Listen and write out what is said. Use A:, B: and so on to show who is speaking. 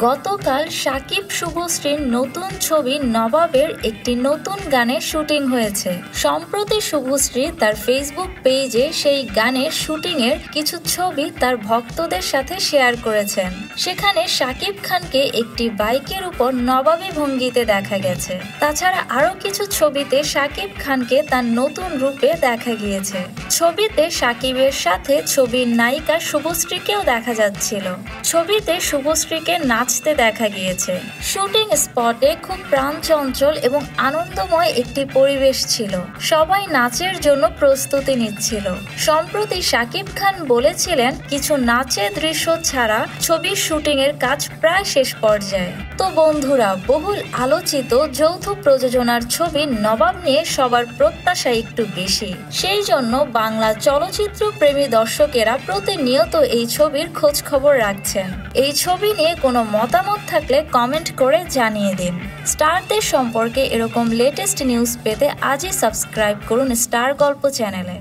A: গতকাল সাকিব শুভশ্রীর নতুন ছবি নবাবের একটি নতুন গানের শুটিং হয়েছে। সম্প্রতি শুভশ্রী তার ফেসবুক পেজে সেই গানের শুটিংয়ের কিছু ছবি তার ভক্তদের সাথে শেয়ার করেছেন। সেখানে শাকিব খানকে একটি বাইকের উপর নবাবী ভঙ্গিতে দেখা গেছে। তাছাড়া আরও কিছু ছবিতে শাকিব খানকে তার নতুন রূপে দেখা গিয়েছে। ছবিতে শাকিবের সাথে ছবির নায়িকা শুভশ্রীকেও দেখা যাচ্ছিল। ছবিতে শুভশ্রীকে নাচতে দেখা গিয়েছে। শুটিং স্পটে খুব প্রাণচঞ্চল এবং আনন্দময় একটি পরিবেশ ছিল। সবাই নাচের জন্য প্রস্তুতি নিচ্ছিল। সম্প্রতি শাকিব খান বলেছিলেন, কিছু নাচের দৃশ্য ছাড়া ছবির শুটিং এর কাজ প্রায় শেষ পর্যায়ে। তো বন্ধুরা, বহুল আলোচিত যৌথ প্রযোজনার ছবি নবাব নিয়ে সবার প্রত্যাশা একটু বেশি। সেই জন্য বাংলা চলচ্চিত্র প্রেমী দর্শকেরা প্রতিনিয়ত এই ছবির খোঁজ খবর রাখছেন। এই ছবি নিয়ে কোনো মতামত থাকলে কমেন্ট করে জানিয়ে দিন। স্টারদের সম্পর্কে এরকম লেটেস্ট নিউজ পেতে আজই সাবস্ক্রাইব করুন স্টার গল্প চ্যানেলে।